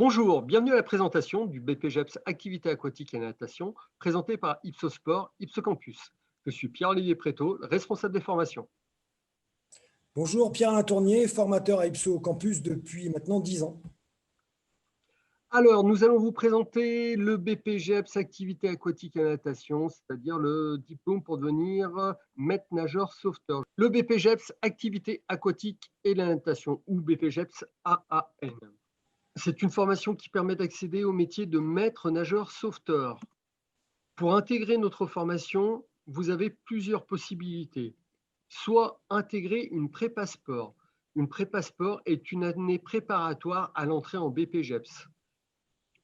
Bonjour, bienvenue à la présentation du BPGEPS Activité aquatique et natation, présenté par Ipsosport, Ipsocampus. Je suis Pierre-Olivier Prétot, responsable des formations. Bonjour, Pierre-Alain Tournier, formateur à Ipso Campus depuis maintenant 10 ans. Alors, nous allons vous présenter le BPGEPS Activité aquatique et natation, c'est-à-dire le diplôme pour devenir maître nageur sauveteur. Le BPGEPS Activité aquatique et la natation, ou BPGEPS AAN. C'est une formation qui permet d'accéder au métier de maître nageur sauveteur. Pour intégrer notre formation, vous avez plusieurs possibilités. Soit intégrer une prépa sport. Une prépa sport est une année préparatoire à l'entrée en BPGEPS.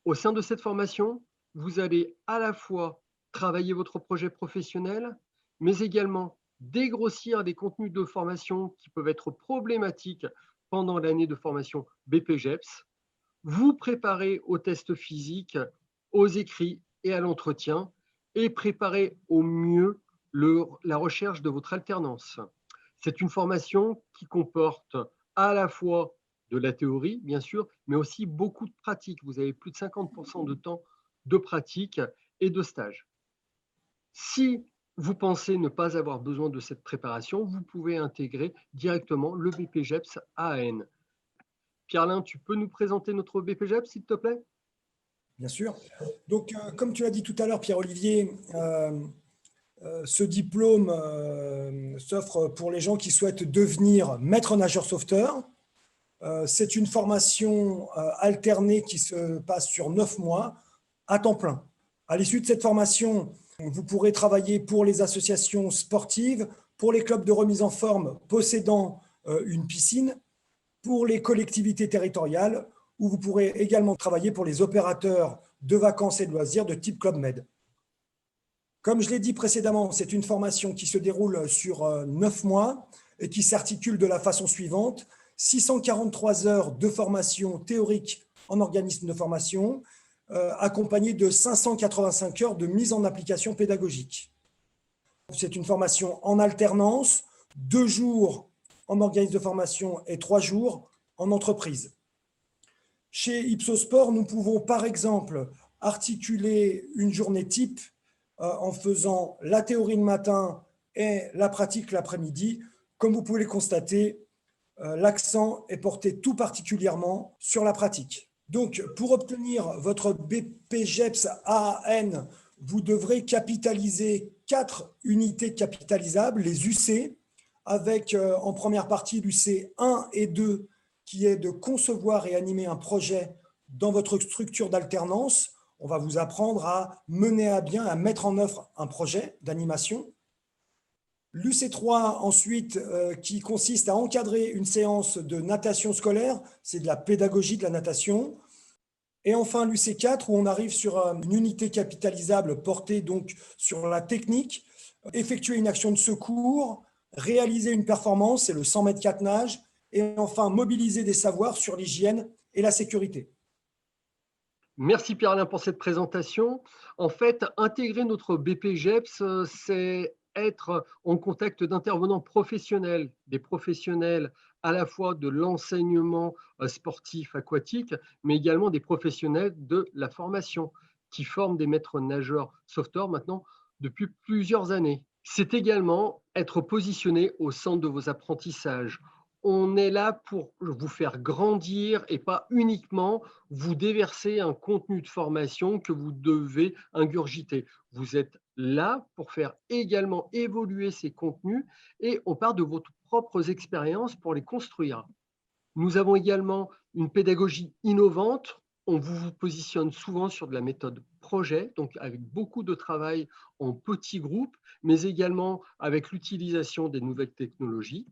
Au sein de cette formation, vous allez à la fois travailler votre projet professionnel, mais également dégrossir des contenus de formation qui peuvent être problématiques pendant l'année de formation BPGEPS, vous préparer aux tests physiques, aux écrits et à l'entretien, et préparer au mieux la recherche de votre alternance. C'est une formation qui comporte à la fois de la théorie, bien sûr, mais aussi beaucoup de pratique. Vous avez plus de 50% de temps de pratique et de stage. Si vous pensez ne pas avoir besoin de cette préparation, vous pouvez intégrer directement le BPGEPS AAN. Pierre-Alain, tu peux nous présenter notre BPGEPS, s'il te plaît? Bien sûr. Donc, comme tu l'as dit tout à l'heure, Pierre-Olivier, ce diplôme s'offre pour les gens qui souhaitent devenir maître nageur sauveteur. C'est une formation alternée qui se passe sur 9 mois à temps plein. À l'issue de cette formation, vous pourrez travailler pour les associations sportives, pour les clubs de remise en forme possédant une piscine, pour les collectivités territoriales, où vous pourrez également travailler pour les opérateurs de vacances et de loisirs de type Club Med. Comme je l'ai dit précédemment, c'est une formation qui se déroule sur 9 mois et qui s'articule de la façon suivante: 643 heures de formation théorique en organisme de formation, accompagnée de 585 heures de mise en application pédagogique. C'est une formation en alternance, 2 jours en organisme de formation et 3 jours en entreprise. Chez Ipsosport, nous pouvons par exemple articuler une journée type en faisant la théorie le matin et la pratique l'après-midi. Comme vous pouvez le constater, l'accent est porté tout particulièrement sur la pratique. Donc, pour obtenir votre BPGEPS AAN, vous devrez capitaliser 4 unités capitalisables, les UC, avec en première partie l'UC 1 et 2, qui est de concevoir et animer un projet dans votre structure d'alternance. On va vous apprendre à mener à bien, à mettre en œuvre un projet d'animation. L'UC3 ensuite, qui consiste à encadrer une séance de natation scolaire, c'est de la pédagogie de la natation. Et enfin l'UC4, où on arrive sur une unité capitalisable portée donc sur la technique, effectuer une action de secours, réaliser une performance, c'est le 100 mètres 4 nages, et enfin mobiliser des savoirs sur l'hygiène et la sécurité. Merci Pierre-Alain pour cette présentation. En fait, intégrer notre BPGEPS, c'est être en contact d'intervenants professionnels, des professionnels à la fois de l'enseignement sportif aquatique, mais également des professionnels de la formation qui forment des maîtres nageurs sauveteurs maintenant depuis plusieurs années. C'est également être positionné au centre de vos apprentissages. On est là pour vous faire grandir et pas uniquement vous déverser un contenu de formation que vous devez ingurgiter. Vous êtes là pour faire également évoluer ces contenus et on part de vos propres expériences pour les construire. Nous avons également une pédagogie innovante. On vous positionne souvent sur de la méthode projet, donc avec beaucoup de travail en petits groupes, mais également avec l'utilisation des nouvelles technologies.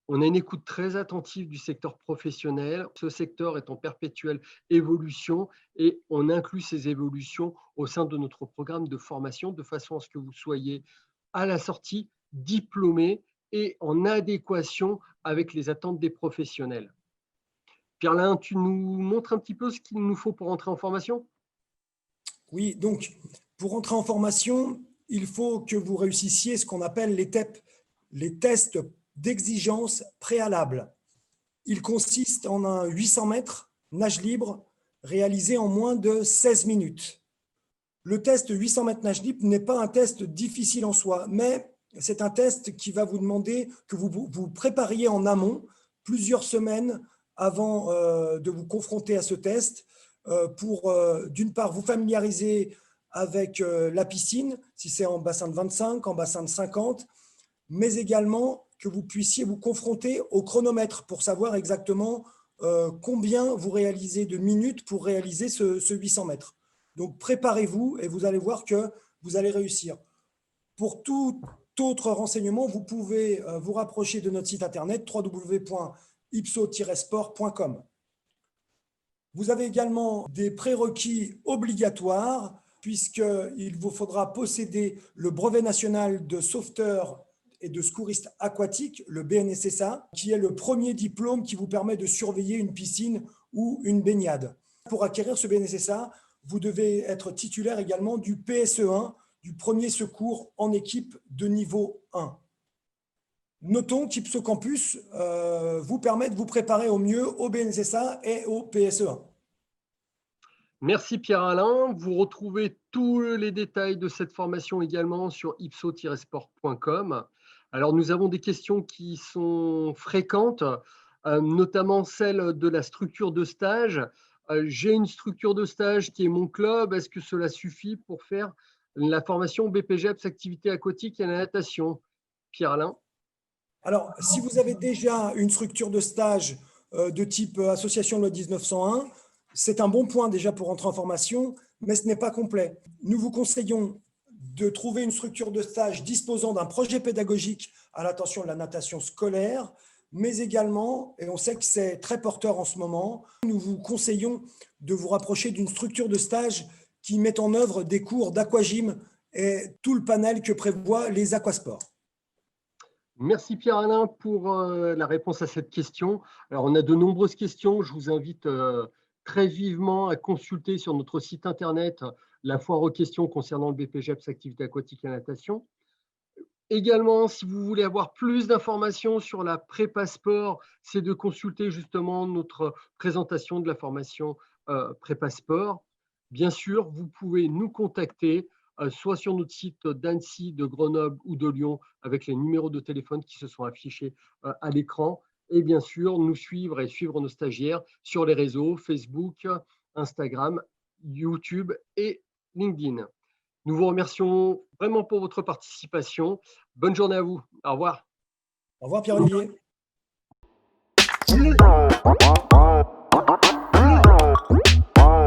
On a une écoute très attentive du secteur professionnel. Ce secteur est en perpétuelle évolution et on inclut ces évolutions au sein de notre programme de formation de façon à ce que vous soyez à la sortie diplômé et en adéquation avec les attentes des professionnels. Pierre-Alain, tu nous montres un petit peu ce qu'il nous faut pour entrer en formation? Oui, donc pour entrer en formation, il faut que vous réussissiez ce qu'on appelle les TEP, les tests d'exigence préalable. Il consiste en un 800 mètres, nage libre, réalisé en moins de 16 minutes. Le test 800 mètres nage libre n'est pas un test difficile en soi, mais c'est un test qui va vous demander que vous prépariez en amont plusieurs semaines avant de vous confronter à ce test pour, d'une part, vous familiariser avec la piscine, si c'est en bassin de 25, en bassin de 50, mais également que vous puissiez vous confronter au chronomètre pour savoir exactement combien vous réalisez de minutes pour réaliser ce 800 mètres. Donc, préparez-vous et vous allez voir que vous allez réussir. Pour tout autre renseignement, vous pouvez vous rapprocher de notre site internet www.ipso-sport.com. Vous avez également des prérequis obligatoires puisqu'il vous faudra posséder le brevet national de sauveteur et de secouriste aquatique, le BNSSA, qui est le premier diplôme qui vous permet de surveiller une piscine ou une baignade. Pour acquérir ce BNSSA, vous devez être titulaire également du PSE1, du premier secours en équipe de niveau 1. Notons qu'Ipso Campus vous permet de vous préparer au mieux au BNSSA et au PSE1. Merci Pierre-Alain. Vous retrouvez tous les détails de cette formation également sur ipso-sport.com. Alors, nous avons des questions qui sont fréquentes, notamment celle de la structure de stage. J'ai une structure de stage qui est mon club. Est-ce que cela suffit pour faire la formation BPGEPS activité aquatique et la natation? Pierre-Alain? Alors, si vous avez déjà une structure de stage de type association loi 1901, c'est un bon point déjà pour entrer en formation, mais ce n'est pas complet. Nous vous conseillons de trouver une structure de stage disposant d'un projet pédagogique à l'attention de la natation scolaire, mais également, et on sait que c'est très porteur en ce moment, nous vous conseillons de vous rapprocher d'une structure de stage qui met en œuvre des cours d'aquagym et tout le panel que prévoient les aquasports. Merci Pierre-Alain pour la réponse à cette question. Alors, on a de nombreuses questions. Je vous invite très vivement à consulter sur notre site internet la foire aux questions concernant le BPGEPS activité aquatique et natation. Également, si vous voulez avoir plus d'informations sur la prépa sport, c'est de consulter justement notre présentation de la formation prépa sport. Bien sûr, vous pouvez nous contacter soit sur notre site d'Annecy, de Grenoble ou de Lyon avec les numéros de téléphone qui se sont affichés à l'écran. Et bien sûr, nous suivre et suivre nos stagiaires sur les réseaux Facebook, Instagram, YouTube et LinkedIn. Nous vous remercions vraiment pour votre participation. Bonne journée à vous. Au revoir. Au revoir Pierre-Olivier.